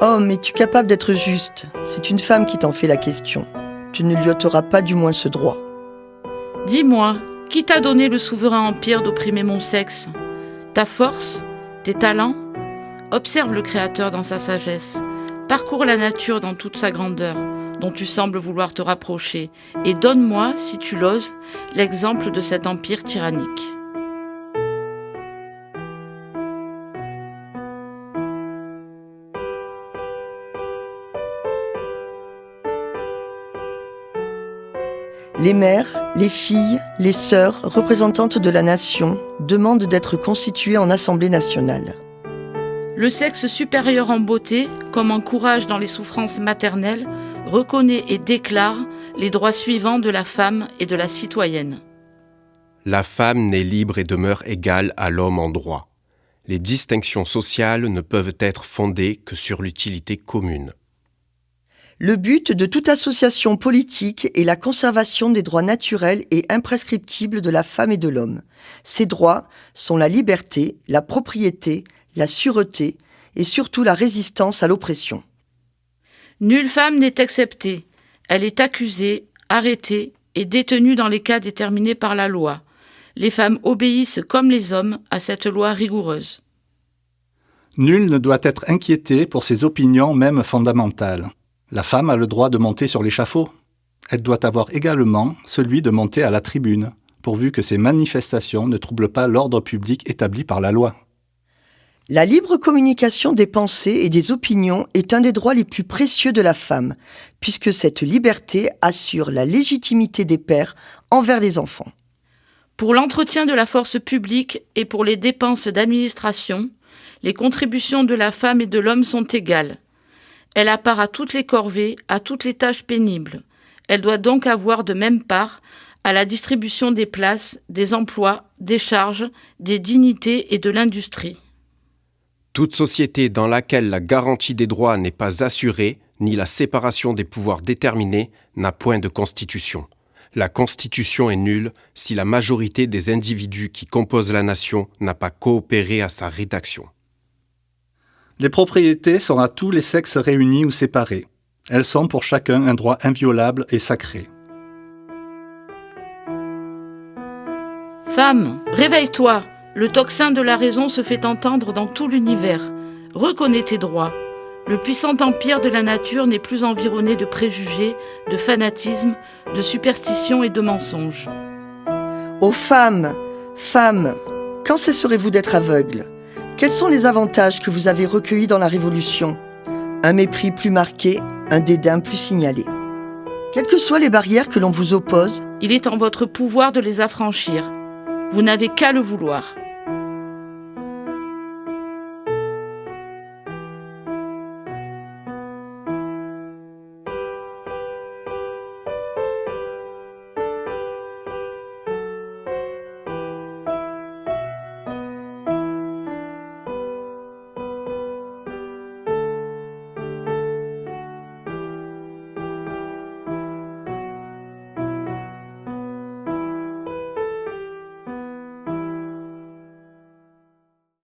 Homme, es-tu capable d'être juste? C'est une femme qui t'en fait la question. Tu ne lui ôteras pas du moins ce droit. Dis-moi, qui t'a donné le souverain empire d'opprimer mon sexe? Ta force? Tes talents? Observe le Créateur dans sa sagesse. Parcours la nature dans toute sa grandeur, dont tu sembles vouloir te rapprocher, et donne-moi, si tu l'oses, l'exemple de cet empire tyrannique. Les mères, les filles, les sœurs, représentantes de la nation, demandent d'être constituées en Assemblée nationale. Le sexe supérieur en beauté, comme en courage dans les souffrances maternelles, reconnaît et déclare les droits suivants de la femme et de la citoyenne. La femme naît libre et demeure égale à l'homme en droit. Les distinctions sociales ne peuvent être fondées que sur l'utilité commune. Le but de toute association politique est la conservation des droits naturels et imprescriptibles de la femme et de l'homme. Ces droits sont la liberté, la propriété, la sûreté et surtout la résistance à l'oppression. Nulle femme n'est exceptée. Elle est accusée, arrêtée et détenue dans les cas déterminés par la loi. Les femmes obéissent comme les hommes à cette loi rigoureuse. Nul ne doit être inquiété pour ses opinions même fondamentales. La femme a le droit de monter sur l'échafaud. Elle doit avoir également celui de monter à la tribune, pourvu que ces manifestations ne troublent pas l'ordre public établi par la loi. La libre communication des pensées et des opinions est un des droits les plus précieux de la femme, puisque cette liberté assure la légitimité des pères envers les enfants. Pour l'entretien de la force publique et pour les dépenses d'administration, les contributions de la femme et de l'homme sont égales. Elle a part à toutes les corvées, à toutes les tâches pénibles. Elle doit donc avoir de même part à la distribution des places, des emplois, des charges, des dignités et de l'industrie. Toute société dans laquelle la garantie des droits n'est pas assurée, ni la séparation des pouvoirs déterminée, n'a point de constitution. La constitution est nulle si la majorité des individus qui composent la nation n'a pas coopéré à sa rédaction. Les propriétés sont à tous les sexes réunis ou séparés. Elles sont pour chacun un droit inviolable et sacré. Femme, réveille-toi! Le tocsin de la raison se fait entendre dans tout l'univers. Reconnais tes droits. Le puissant empire de la nature n'est plus environné de préjugés, de fanatisme, de superstitions et de mensonges. Ô femmes, femmes, quand cesserez-vous d'être aveugles? Quels sont les avantages que vous avez recueillis dans la Révolution? Un mépris plus marqué, un dédain plus signalé. Quelles que soient les barrières que l'on vous oppose, il est en votre pouvoir de les affranchir. Vous n'avez qu'à le vouloir.